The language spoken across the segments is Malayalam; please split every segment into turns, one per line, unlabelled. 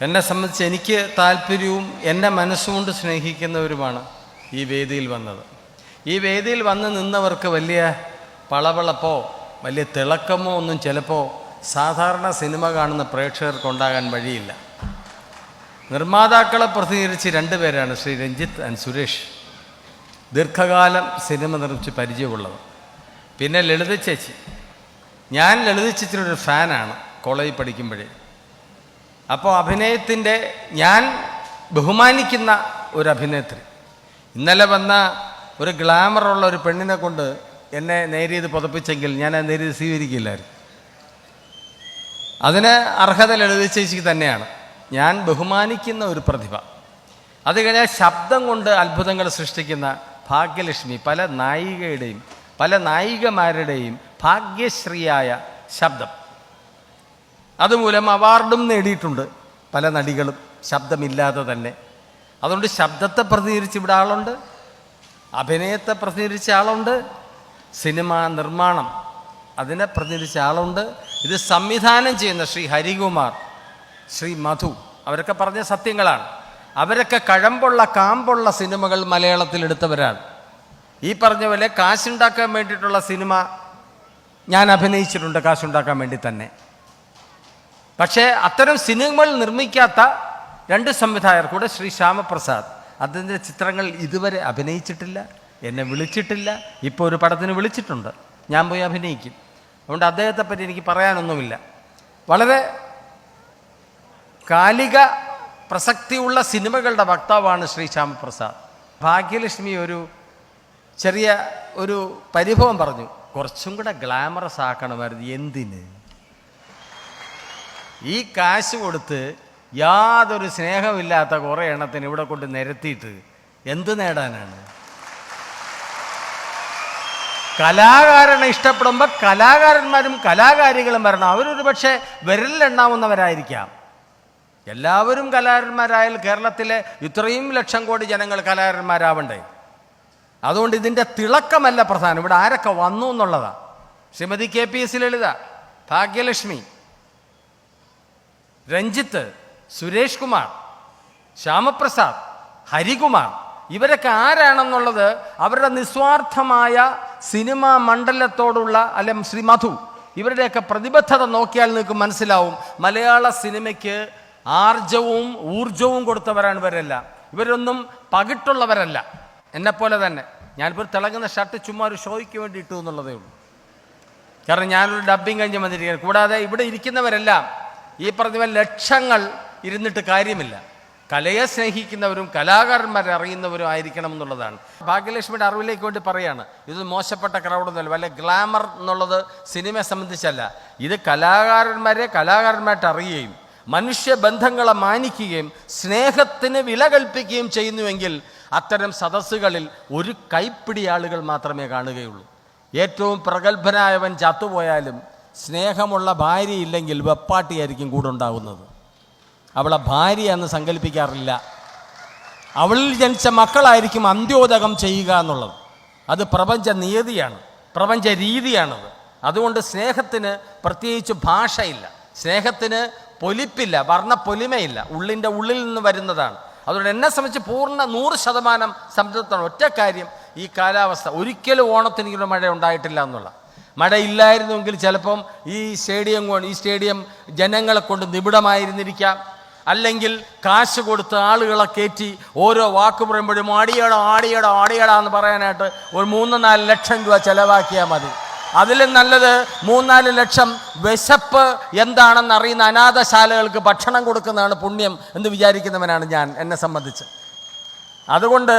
എന്നെ സംബന്ധിച്ച് എനിക്ക് താല്പര്യവും എൻ്റെ മനസ്സുകൊണ്ട് സ്നേഹിക്കുന്നവരുമാണ് ഈ വേദിയിൽ വന്നത്. ഈ വേദിയിൽ വന്ന് നിന്നവർക്ക് വലിയ പളവളപ്പോ വലിയ തിളക്കമോ ഒന്നും ചിലപ്പോൾ സാധാരണ സിനിമ കാണുന്ന പ്രേക്ഷകർക്കുണ്ടാകാൻ വഴിയില്ല. നിർമ്മാതാക്കളെ പ്രതിനിധീകരിച്ച് രണ്ടുപേരാണ്, ശ്രീ രഞ്ജിത്ത് ആൻഡ് സുരേഷ്. ദീർഘകാലം സിനിമ നിർമ്മിച്ച് പരിചയമുള്ളത്. പിന്നെ ലളിത ചേച്ചി. ഞാൻ ലളിത ചേച്ചിയുടെ ഒരു ഫാനാണ് കോളേജിൽ പഠിക്കുമ്പോഴേ. അപ്പോൾ അഭിനയത്തിൻ്റെ ഞാൻ ബഹുമാനിക്കുന്ന ഒരു അഭിനേത്രി. ഇന്നലെ വന്ന ഒരു ഗ്ലാമറുള്ള ഒരു പെണ്ണിനെ കൊണ്ട് എന്നെ നേരിയത് പുതപ്പിച്ചെങ്കിൽ ഞാൻ ആ നേരിയത് സ്വീകരിക്കില്ലായിരുന്നു. അതിന് അർഹത ലളിത ചേച്ചിക്ക് തന്നെയാണ്. ഞാൻ ബഹുമാനിക്കുന്ന ഒരു പ്രതിഭ. അത് കഴിഞ്ഞാൽ ശബ്ദം കൊണ്ട് അത്ഭുതങ്ങൾ സൃഷ്ടിക്കുന്ന ഭാഗ്യലക്ഷ്മി. പല നായികയുടെയും പല നായികമാരുടെയും ഭാഗ്യശ്രീയായ ശബ്ദം. അതുമൂലം അവാർഡും നേടിയിട്ടുണ്ട് പല നടികളും ശബ്ദമില്ലാതെ തന്നെ. അതുകൊണ്ട് ശബ്ദത്തെ പ്രതിനിധീകരിച്ച് ഇവിടെ ആളുണ്ട്, അഭിനയത്തെ പ്രതിനിധീകരിച്ച ആളുണ്ട്, സിനിമ നിർമ്മാണം അതിനെ പ്രതിനിധീകരിച്ച ആളുണ്ട്. ഇത് സംവിധാനം ചെയ്യുന്ന ശ്രീ ഹരികുമാർ, ശ്രീ മധു, അവരൊക്കെ പറഞ്ഞ സത്യങ്ങളാണ്. അവരൊക്കെ കഴമ്പുള്ള കാമ്പുള്ള സിനിമകൾ മലയാളത്തിൽ എടുത്തവരാണ്. ഈ പറഞ്ഞ പോലെ കാശുണ്ടാക്കാൻ വേണ്ടിയിട്ടുള്ള സിനിമ ഞാൻ അഭിനയിച്ചിട്ടുണ്ട്, കാശുണ്ടാക്കാൻ വേണ്ടി തന്നെ. പക്ഷേ അത്തരം സിനിമകൾ നിർമ്മിക്കാത്ത രണ്ട് സംവിധായകർ കൂടെ, ശ്രീ ശ്യാമപ്രസാദ്, അതിൻ്റെ ചിത്രങ്ങൾ ഇതുവരെ അഭിനയിച്ചിട്ടില്ല, എന്നെ വിളിച്ചിട്ടില്ല. ഇപ്പോൾ ഒരു പടത്തിന് വിളിച്ചിട്ടുണ്ട്, ഞാൻ പോയി അഭിനയിക്കും. അതുകൊണ്ട് അദ്ദേഹത്തെപ്പറ്റി എനിക്ക് പറയാനൊന്നുമില്ല. വളരെ കാലിക പ്രസക്തിയുള്ള സിനിമകളുടെ വക്താവാണ് ശ്രീ ശ്യാമപ്രസാദ്. ഭാഗ്യലക്ഷ്മി ഒരു ചെറിയ ഒരു പരിഭവം പറഞ്ഞു, കുറച്ചും കൂടെ ഗ്ലാമറസ് ആക്കണമായിരുന്നു. എന്തിന്? ഈ കാശ് കൊടുത്ത് യാതൊരു സ്നേഹമില്ലാത്ത കുറേ എണ്ണത്തിന് ഇവിടെ കൊണ്ട് നിരത്തിയിട്ട് എന്ത് നേടാനാണ്? കലാകാരനെ ഇഷ്ടപ്പെടുമ്പോൾ കലാകാരന്മാരും കലാകാരികളും വരണം. അവരൊരു പക്ഷേ വിരലിലെണ്ണാവുന്നവരായിരിക്കാം. എല്ലാവരും കലാകാരന്മാരായാൽ കേരളത്തിലെ ഇത്രയും ലക്ഷം കോടി ജനങ്ങൾ കലാകാരന്മാരാവണ്ടേ? അതുകൊണ്ട് ഇതിൻ്റെ തിളക്കമല്ല പ്രധാനം, ഇവിടെ ആരൊക്കെ വന്നു എന്നുള്ളതാണ്. ശ്രീമതി KPS ലളിത, ഭാഗ്യലക്ഷ്മി, രഞ്ജിത്ത്, സുരേഷ് കുമാർ, ശ്യാമപ്രസാദ്, ഹരികുമാർ, ഇവരൊക്കെ ആരാണെന്നുള്ളത് അവരുടെ നിസ്വാർത്ഥമായ സിനിമാ മണ്ഡലത്തോടുള്ള, അല്ലെങ്കിൽ ശ്രീ മധു, ഇവരുടെയൊക്കെ പ്രതിബദ്ധത നോക്കിയാൽ നിങ്ങൾക്ക് മനസ്സിലാവും. മലയാള സിനിമയ്ക്ക് ആർജവും ഊർജവും കൊടുത്തവരാണ് ഇവരെല്ലാം. ഇവരൊന്നും പകിട്ടുള്ളവരല്ല. എന്നെപ്പോലെ തന്നെ ഞാനിപ്പോൾ തിളങ്ങുന്ന ഷർട്ട് ചുമ്മാ ഒരു ഷോയ്ക്ക് വേണ്ടി ഇട്ടു എന്നുള്ളതേ ഉള്ളൂ. കാരണം ഞാനൊരു ഡബ്ബിങ് കഴിഞ്ഞ് വന്നിരിക്കുകയാണ്. കൂടാതെ ഇവിടെ ഇരിക്കുന്നവരെല്ലാം ഈ പറഞ്ഞ ലക്ഷങ്ങൾ ഇരുന്നിട്ട് കാര്യമില്ല. കലയെ സ്നേഹിക്കുന്നവരും കലാകാരന്മാരെ അറിയുന്നവരും ആയിരിക്കണം എന്നുള്ളതാണ്. ഭാഗ്യലക്ഷ്മിയുടെ അറിവിലേക്ക് വേണ്ടി പറയാണ്, ഇത് മോശപ്പെട്ട ക്രൗഡൊന്നുമല്ല. വല്ല ഗ്ലാമർ എന്നുള്ളത് സിനിമയെ സംബന്ധിച്ചല്ല. ഇത് കലാകാരന്മാരായിട്ട് അറിയുകയും മനുഷ്യബന്ധങ്ങളെ മാനിക്കുകയും സ്നേഹത്തിന് വില കൽപ്പിക്കുകയും ചെയ്യുന്നുവെങ്കിൽ അത്തരം സദസ്സുകളിൽ ഒരു കൈപ്പിടി ആളുകൾ മാത്രമേ കാണുകയുള്ളൂ. ഏറ്റവും പ്രഗത്ഭനായവൻ ചത്തുപോയാലും സ്നേഹമുള്ള ഭാര്യയില്ലെങ്കിൽ വെപ്പാട്ടിയായിരിക്കും കൂടെ ഉണ്ടാകുന്നത്. അവളെ ഭാര്യയെന്ന് സങ്കല്പിക്കാറില്ല. അവളിൽ ജനിച്ച മക്കളായിരിക്കും അന്ത്യോദകം ചെയ്യുക എന്നുള്ളത്. അത് പ്രപഞ്ച നിയതിയാണ്, പ്രപഞ്ച രീതിയാണത്. അതുകൊണ്ട് സ്നേഹത്തിന് പ്രത്യേകിച്ച് ഭാഷയില്ല, സ്നേഹത്തിന് പൊലിപ്പില്ല, വർണ്ണപ്പൊലിമയില്ല, ഉള്ളിൻ്റെ ഉള്ളിൽ നിന്ന് വരുന്നതാണ്. അതുകൊണ്ട് എന്നെ സംബന്ധിച്ച് പൂർണ്ണ 100% സംതൃപ്തമാണ്. ഒറ്റ കാര്യം, ഈ കാലാവസ്ഥ ഒരിക്കലും ഓണത്തിനിങ്ങനെ മഴ ഉണ്ടായിട്ടില്ല എന്നുള്ള. മഴയില്ലായിരുന്നുവെങ്കിൽ ചിലപ്പം ഈ സ്റ്റേഡിയം ജനങ്ങളെ കൊണ്ട് നിബിഡമായിരുന്നിരിക്കാം. അല്ലെങ്കിൽ കാശ് കൊടുത്ത് ആളുകളെ കയറ്റി ഓരോ വാക്ക് പറയുമ്പോഴും ആടിയടാ എന്ന് പറയാനായിട്ട് ഒരു 3-4 ലക്ഷം രൂപ ചിലവാക്കിയാൽ മതി. അതിലും നല്ലത് 3-4 ലക്ഷം വിശപ്പ് എന്താണെന്ന് അറിയുന്ന അനാഥശാലകൾക്ക് ഭക്ഷണം കൊടുക്കുന്നതാണ് പുണ്യം എന്ന് വിചാരിക്കുന്നവനാണ് ഞാൻ, എന്നെ സംബന്ധിച്ച്. അതുകൊണ്ട്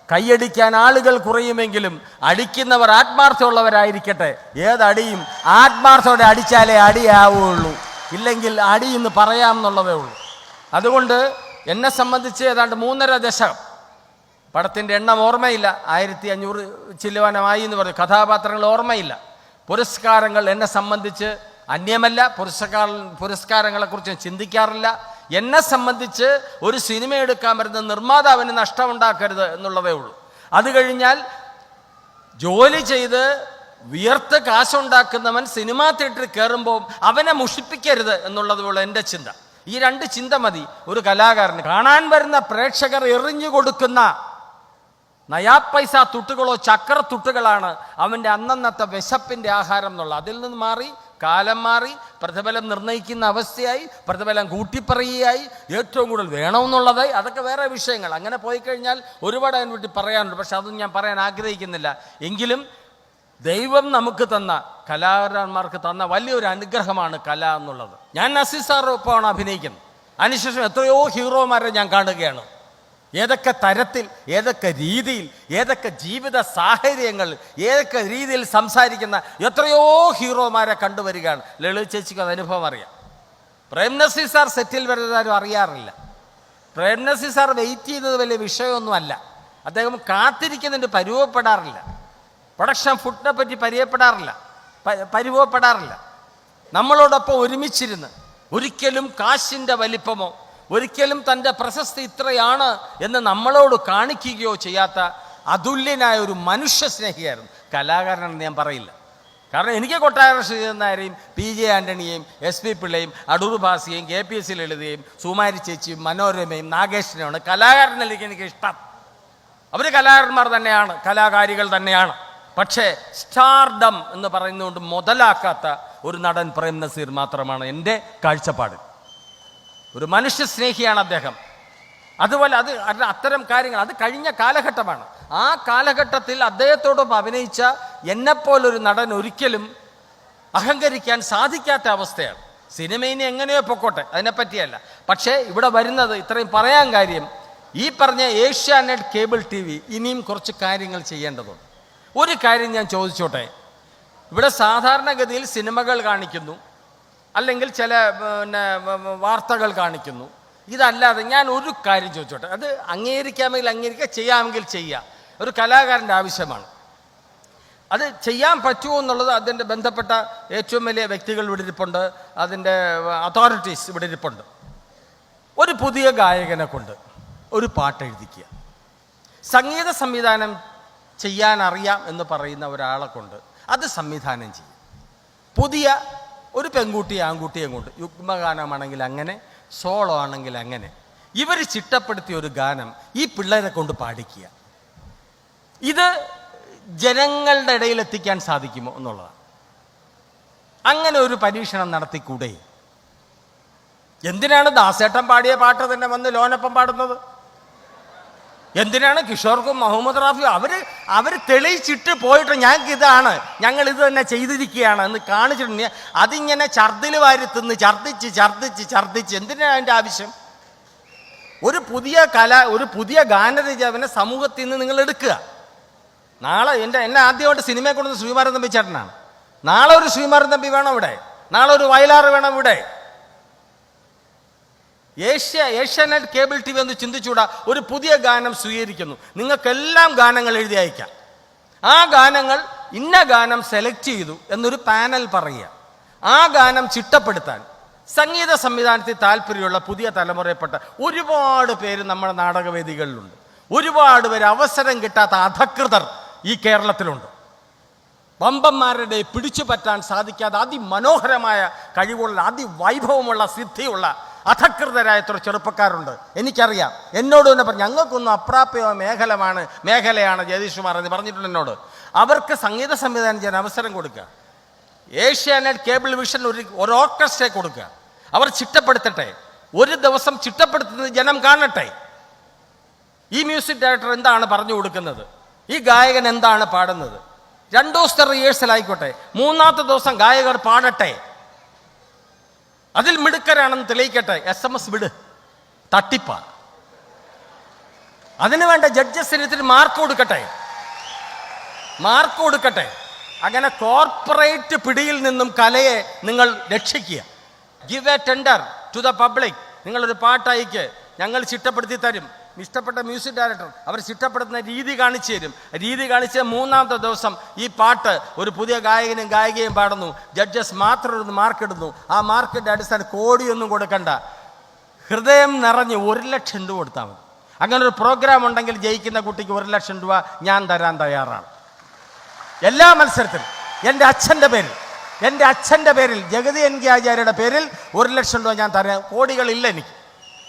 കൈയടിക്കാൻ ആളുകൾ കുറയുമെങ്കിലും അടിക്കുന്നവർ ആത്മാർത്ഥമുള്ളവരായിരിക്കട്ടെ. ഏതടിയും ആത്മാർത്ഥത്തോടെ അടിച്ചാലേ അടിയാവുള്ളൂ, ഇല്ലെങ്കിൽ അടി എന്ന് പറയാമെന്നുള്ളതേ ഉള്ളൂ. അതുകൊണ്ട് എന്നെ സംബന്ധിച്ച് ഏതാണ്ട് 3.5 ദശകം, പടത്തിൻ്റെ എണ്ണം ഓർമ്മയില്ല, 1500 ചില്ലുവാനമായി എന്ന് പറഞ്ഞു, കഥാപാത്രങ്ങൾ ഓർമ്മയില്ല. പുരസ്കാരങ്ങൾ എന്നെ സംബന്ധിച്ച് അന്യമല്ല. പുരസ്കാരങ്ങളെക്കുറിച്ച് ചിന്തിക്കാറില്ല. എന്നെ സംബന്ധിച്ച് ഒരു സിനിമ എടുക്കാൻ വരുന്ന നിർമ്മാതാവിന് നഷ്ടമുണ്ടാക്കരുത് എന്നുള്ളതേ ഉള്ളൂ. അത് കഴിഞ്ഞാൽ ജോലി ചെയ്ത് വിയർത്ത് കാശുണ്ടാക്കുന്നവൻ സിനിമാ തിയേറ്ററിൽ കയറുമ്പോൾ അവനെ മുഷിപ്പിക്കരുത് എന്നുള്ളതുപോലെ എൻ്റെ ചിന്ത. ഈ രണ്ട് ചിന്ത മതി ഒരു കലാകാരന്. കാണാൻ വരുന്ന പ്രേക്ഷകർ എറിഞ്ഞു കൊടുക്കുന്ന നയാപ്പൈസ തുട്ടുകളോ ചക്രത്തുട്ടുകളാണ് അവൻ്റെ അന്നന്നത്തെ വിശപ്പിൻ്റെ ആഹാരം എന്നുള്ള. അതിൽ നിന്ന് മാറി, കാലം മാറി, പ്രതിഫലം നിർണ്ണയിക്കുന്ന അവസ്ഥയായി, പ്രതിഫലം കൂട്ടിപ്പറയുകയായി, ഏറ്റവും കൂടുതൽ വേണമെന്നുള്ളതായി. അതൊക്കെ വേറെ വിഷയങ്ങൾ. അങ്ങനെ പോയി കഴിഞ്ഞാൽ ഒരുപാട് അതിനെ പറ്റി പറയാനുണ്ട്. പക്ഷെ അതൊന്നും ഞാൻ പറയാൻ ആഗ്രഹിക്കുന്നില്ല. എങ്കിലും ദൈവം നമുക്ക് തന്ന, കലാകാരന്മാർക്ക് തന്ന വലിയൊരു അനുഗ്രഹമാണ് കല എന്നുള്ളത്. ഞാൻ നസീർ സാറൊപ്പമാണ് അഭിനയിക്കുന്നത്. അതിനുശേഷം എത്രയോ ഹീറോമാരെ ഞാൻ കാണുകയാണ്. ഏതൊക്കെ തരത്തിൽ, ഏതൊക്കെ രീതിയിൽ, ഏതൊക്കെ ജീവിത സാഹചര്യങ്ങൾ, ഏതൊക്കെ രീതിയിൽ സംസാരിക്കുന്ന എത്രയോ ഹീറോമാരെ കണ്ടുവരികയാണ്. ലളിത ചേച്ചിക്ക് അത് അനുഭവം അറിയാം. പ്രേം നസീർ സാർ സെറ്റിൽ വരുന്നതാരും അറിയാറില്ല. പ്രേം നസീർ സാർ വെയിറ്റ് ചെയ്യുന്നത് വലിയ വിഷയമൊന്നുമല്ല. അദ്ദേഹം കാത്തിരിക്കുന്നതിന് പരുവപ്പെടാറില്ല. പ്രൊഡക്ഷൻ ഫുഡിനെ പറ്റി പരുവപ്പെടാറില്ല. നമ്മളോടൊപ്പം ഒരുമിച്ചിരുന്ന് ഒരിക്കലും കാശിൻ്റെ വലിപ്പമോ ഒരിക്കലും തൻ്റെ പ്രശസ്തി ഇത്രയാണ് എന്ന് നമ്മളോട് കാണിക്കുകയോ ചെയ്യാത്ത അതുല്യനായ ഒരു മനുഷ്യ സ്നേഹിയായിരുന്നു. കലാകാരനെന്ന് ഞാൻ പറയില്ല. കാരണം എനിക്ക് കൊട്ടാരം ശ്രീധരനാരെയും PJ ആൻ്റണിയെയും SP പിള്ളയും അടൂർ ഭാസിയെയും KPSC ലളിതയും സുമാരി ചേച്ചിയും മനോരമയും നാഗേഷിനെയാണ് കലാകാരനിലേക്ക് എനിക്ക് ഇഷ്ടം. അവർ കലാകാരന്മാർ തന്നെയാണ്, കലാകാരികൾ തന്നെയാണ്. പക്ഷേ സ്റ്റാർഡം എന്ന് പറയുന്നതുകൊണ്ട് മുതലാക്കാത്ത ഒരു നടൻ പ്രേം നസീർ മാത്രമാണ് എൻ്റെ കാഴ്ചപ്പാട്. ഒരു മനുഷ്യ സ്നേഹിയാണ് അദ്ദേഹം. അതുപോലെ അത്തരം കാര്യങ്ങൾ അത് കഴിഞ്ഞ കാലഘട്ടമാണ്. ആ കാലഘട്ടത്തിൽ അദ്ദേഹത്തോടൊപ്പം അഭിനയിച്ച എന്നെപ്പോലൊരു നടൻ ഒരിക്കലും അഹങ്കരിക്കാൻ സാധിക്കാത്ത അവസ്ഥയാണ്. സിനിമയിനെ എങ്ങനെയോ പൊക്കോട്ടെ, അതിനെപ്പറ്റിയല്ല. പക്ഷേ ഇവിടെ വരുന്നത്, ഇത്രയും പറയാൻ കാര്യം, ഈ പറഞ്ഞ ഏഷ്യാനെറ്റ് കേബിൾ TV ഇനിയും കുറച്ച് കാര്യങ്ങൾ ചെയ്യേണ്ടതുണ്ട്. ഒരു കാര്യം ഞാൻ ചോദിച്ചോട്ടെ. ഇവിടെ സാധാരണഗതിയിൽ സിനിമകൾ കാണിക്കുന്നു, അല്ലെങ്കിൽ ചില വാർത്തകൾ കാണിക്കുന്നു. ഇതല്ലാതെ ഞാൻ ഒരു കാര്യം ചോദിച്ചോട്ടെ. അത് അംഗീകരിക്കാമെങ്കിൽ അംഗീകരിക്കുക, ചെയ്യാമെങ്കിൽ ചെയ്യുക. ഒരു കലാകാരൻ്റെ ആവശ്യമാണ്. അത് ചെയ്യാൻ പറ്റുമോ എന്നുള്ളത് അതിൻ്റെ ബന്ധപ്പെട്ട ഏറ്റവും വലിയ വ്യക്തികൾ ഇവിടെ ഇരിപ്പുണ്ട്, അതിൻ്റെ അതോറിറ്റീസ് ഇവിടെ ഇരിപ്പുണ്ട്. ഒരു പുതിയ ഗായകനെ കൊണ്ട് ഒരു പാട്ട് എഴുതിക്കുക, സംഗീത സംവിധാനം ചെയ്യാൻ അറിയാം എന്ന് പറയുന്ന ഒരാളെ കൊണ്ട് അത് സംവിധാനം ചെയ്യും. പുതിയ ഒരു പെൺകുട്ടിയെ ആൺകുട്ടിയെ കൊണ്ട്, യുഗ്മഗാനമാണെങ്കിൽ അങ്ങനെ, സോളോ ആണെങ്കിൽ അങ്ങനെ, ഇവർ ചിട്ടപ്പെടുത്തിയ ഒരു ഗാനം ഈ പിള്ളേരെ കൊണ്ട് പാടിക്കുക. ഇത് ജനങ്ങളുടെ ഇടയിൽ എത്തിക്കാൻ സാധിക്കുമോ എന്നുള്ളതാണ്. അങ്ങനെ ഒരു പരീക്ഷണം നടത്തിക്കൂടെ? എന്തിനാണ് ദാസേട്ടൻ പാടിയ പാട്ട് തന്നെ വന്ന് ലോനപ്പം പാടുന്നത്? എന്തിനാണ് കിഷോർക്കും മുഹമ്മദ് റാഫിയും അവർ തെളിയിച്ചിട്ട് പോയിട്ട് ഞങ്ങൾക്ക് ഇതാണ്, ഞങ്ങൾ ഇത് തന്നെ ചെയ്തിരിക്കുകയാണ് എന്ന് കാണിച്ചിട്ടുണ്ടെങ്കിൽ അതിങ്ങനെ ഛർദിൽ വാരി തിന്ന് ഛർദിച്ച് എന്തിനാണ് അതിൻ്റെ ആവശ്യം? ഒരു പുതിയ ഗാനരചവനെ സമൂഹത്തിൽ നിന്ന് നിങ്ങൾ എടുക്കുക. നാളെ എന്നെ ആദ്യമായിട്ട് സിനിമയെ കൊണ്ടുവന്ന ശ്രീമാരൻ തമ്പി ചേട്ടനാണ്. നാളെ ഒരു ശ്രീമാരൻ തമ്പി വേണം ഇവിടെ, നാളെ ഒരു വയലാറ് വേണം ഇവിടെ. ഏഷ്യാനെറ്റ് കേബിൾ TV ഒന്ന് ചിന്തിച്ചൂടാ. ഒരു പുതിയ ഗാനം സ്വീകരിക്കുന്നു, നിങ്ങൾക്കെല്ലാം ഗാനങ്ങൾ എഴുതി അയക്കാം. ആ ഗാനങ്ങൾ ഇന്ന ഗാനം സെലക്ട് ചെയ്തു എന്നൊരു പാനൽ പറയുക. ആ ഗാനം ചിട്ടപ്പെടുത്താൻ സംഗീത സംവിധാനത്തിൽ താല്പര്യമുള്ള പുതിയ തലമുറയിൽപ്പെട്ട ഒരുപാട് പേര് നമ്മുടെ നാടകവേദികളിലുണ്ട്. ഒരുപാട് പേര് അവസരം കിട്ടാത്ത അധകൃതർ ഈ കേരളത്തിലുണ്ട്. വമ്പന്മാരുടെ പിടിച്ചു പറ്റാൻ സാധിക്കാതെ അതിമനോഹരമായ കഴിവുള്ള, അതിവൈഭവമുള്ള, സിദ്ധിയുള്ള അധകൃതരായ എത്ര ചെറുപ്പക്കാരുണ്ട് എനിക്കറിയാം. എന്നോട് തന്നെ പറഞ്ഞു, ഞങ്ങൾക്കൊന്നും അപ്രാപ്യ മേഖലയാണ് ജഗദീഷ് കുമാർ എന്ന് പറഞ്ഞിട്ടുണ്ട് എന്നോട്. അവർക്ക് സംഗീത സംവിധാനം ചെയ്യാൻ അവസരം കൊടുക്കുക. ഏഷ്യാനെറ്റ് കേബിൾ വിഷൻ ഒരു ഓർക്കസ്ട്രയെ കൊടുക്കുക. അവർ ചിട്ടപ്പെടുത്തട്ടെ. ഒരു ദിവസം ചിട്ടപ്പെടുത്തുന്നത് ജനം കാണട്ടെ. ഈ മ്യൂസിക് ഡയറക്ടർ എന്താണ് പറഞ്ഞു കൊടുക്കുന്നത്, ഈ ഗായകൻ എന്താണ് പാടുന്നത്. 2 ദിവസത്തെ റിഹേഴ്സൽ ആയിക്കോട്ടെ, 3-ാമത്തെ ദിവസം ഗായകർ പാടട്ടെ, അതിൽ മിടുക്കരാണെന്ന് തെളിയിക്കട്ടെ. SMS വിട്, തട്ടിപ്പാ. അതിനു വേണ്ട ജഡ്ജസിന് ഇത്തിരി മാർക്ക് കൊടുക്കട്ടെ. അങ്ങനെ കോർപ്പറേറ്റ് പിടിയിൽ നിന്നും കലയെ നിങ്ങൾ രക്ഷിക്കുക. Give a tender to the public. നിങ്ങളൊരു പാട്ട് അയക്ക്, ഞങ്ങൾ ചിട്ടപ്പെടുത്തി തരും. ഇഷ്ടപ്പെട്ട മ്യൂസിക് ഡയറക്ടർ അവർ ചിട്ടപ്പെടുത്തുന്ന രീതി കാണിച്ചു തരും. രീതി കാണിച്ച് 3-ാമത്തെ ദിവസം ഈ പാട്ട് ഒരു പുതിയ ഗായകനും ഗായികയും പാടുന്നു. ജഡ്ജസ് മാത്രം ഒരു മാർക്ക് ഇടുന്നു. ആ മാർക്കിൻ്റെ അടിസ്ഥാനം കോടിയൊന്നും കൊടുക്കണ്ട, ഹൃദയം നിറഞ്ഞ് 1 ലക്ഷം രൂപ കൊടുത്താൽ മതി. അങ്ങനെ ഒരു പ്രോഗ്രാം ഉണ്ടെങ്കിൽ ജയിക്കുന്ന കുട്ടിക്ക് 1 ലക്ഷം രൂപ ഞാൻ തരാൻ തയ്യാറാണ്. എല്ലാ മത്സരത്തിലും എൻ്റെ അച്ഛൻ്റെ പേരിൽ
എൻ്റെ അച്ഛൻ്റെ പേരിൽ, ജഗതി എൻ കെ ആചാര്യയുടെ പേരിൽ 1 ലക്ഷം രൂപ ഞാൻ തരാം. കോടികളില്ല എനിക്ക്.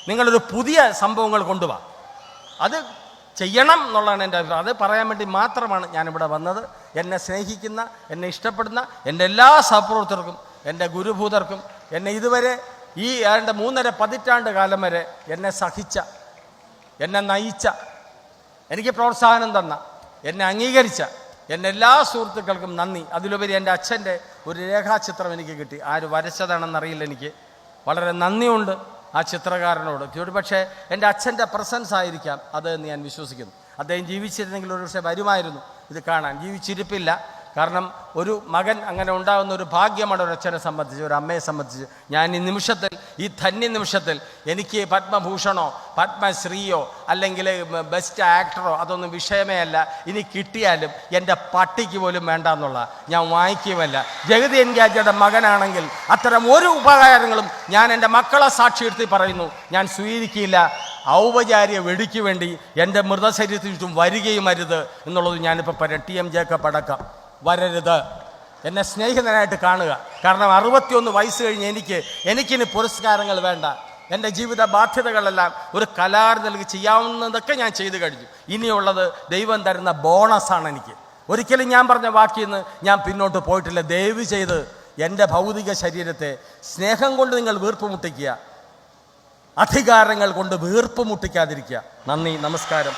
നിങ്ങളൊരു പുതിയ സംഭവങ്ങൾ കൊണ്ടുപോവാ, അത് ചെയ്യണം എന്നുള്ളതാണ് എൻ്റെ അഭിപ്രായം. അത് പറയാൻ വേണ്ടി മാത്രമാണ് ഞാനിവിടെ വന്നത്. എന്നെ സ്നേഹിക്കുന്ന, എന്നെ ഇഷ്ടപ്പെടുന്ന എൻ്റെ എല്ലാ സഹപ്രവർത്തകർക്കും, എൻ്റെ ഗുരുഭൂതർക്കും, എന്നെ ഇതുവരെ ഈ 3.5 പതിറ്റാണ്ട് കാലം വരെ എന്നെ സഹിച്ച, എന്നെ നയിച്ച, എനിക്ക് പ്രോത്സാഹനം തന്ന, എന്നെ അംഗീകരിച്ച എൻ്റെ എല്ലാ സുഹൃത്തുക്കൾക്കും നന്ദി. അതിലുപരി എൻ്റെ അച്ഛൻ്റെ ഒരു രേഖാചിത്രം എനിക്ക് കിട്ടി. ആര് വരച്ചതാണെന്നറിയില്ല. എനിക്ക് വളരെ നന്ദിയുണ്ട് ആ ചിത്രകാരനോട്. ഒരുപക്ഷെ എൻ്റെ അച്ഛൻ്റെ പ്രസൻസ് ആയിരിക്കാം അത് എന്ന് ഞാൻ വിശ്വസിക്കുന്നു. അദ്ദേഹം ജീവിച്ചിരുന്നെങ്കിൽ ഒരു പക്ഷേ വരുമായിരുന്നു ഇത് കാണാൻ. ജീവിച്ചിരിപ്പില്ല. കാരണം ഒരു മകൻ അങ്ങനെ ഉണ്ടാകുന്ന ഒരു ഭാഗ്യമാണ് ഒരു അച്ഛനെ സംബന്ധിച്ച്, ഒരു അമ്മയെ സംബന്ധിച്ച്. ഞാൻ ഈ നിമിഷത്തിൽ, ഈ ധന്യ നിമിഷത്തിൽ എനിക്ക് പത്മഭൂഷണോ പത്മശ്രീയോ അല്ലെങ്കിൽ ബെസ്റ്റ് ആക്ടറോ അതൊന്നും വിഷയമേ അല്ല. ഇനി കിട്ടിയാലും എൻ്റെ പട്ടിക്ക് പോലും വേണ്ട എന്നുള്ള, ഞാൻ വാങ്ങിക്കുകയുമല്ല. ജഗതി എൻ കെ ആചാര്യയുടെ മകനാണെങ്കിൽ അത്തരം ഒരു ഉപകാരങ്ങളും ഞാൻ എൻ്റെ മക്കളെ സാക്ഷിയെടുത്ത് പറയുന്നു, ഞാൻ സ്വീകരിക്കില്ല. ഔപചാരിക വെടിക്ക് വേണ്ടി എൻ്റെ മൃതശരീരത്തിന് ചുറ്റും വരികയും അരുത് എന്നുള്ളത് ഞാനിപ്പോൾ പറയാം. TM ജേക്കബ് അടക്കം വരരുത്. എന്നെ സ്നേഹിതനായിട്ട് കാണുക. കാരണം 61 വയസ്സ് കഴിഞ്ഞ് എനിക്കിനി പുരസ്കാരങ്ങൾ വേണ്ട. എൻ്റെ ജീവിത ബാധ്യതകളെല്ലാം ഒരു കലാകാരനിലേക്ക് ചെയ്യാവുന്നതൊക്കെ ഞാൻ ചെയ്തു കഴിഞ്ഞു. ഇനിയുള്ളത് ദൈവം തരുന്ന ബോണസാണ് എനിക്ക്. ഒരിക്കലും ഞാൻ പറഞ്ഞ വാക്കിൽ നിന്ന് ഞാൻ പിന്നോട്ട് പോയിട്ടില്ല. ദയവ് ചെയ്ത് എൻ്റെ ഭൗതിക ശരീരത്തെ സ്നേഹം കൊണ്ട് നിങ്ങൾ വീർപ്പ് മുട്ടിക്കുക, അധികാരങ്ങൾ കൊണ്ട് വീർപ്പ് മുട്ടിക്കാതിരിക്കുക. നന്ദി, നമസ്കാരം.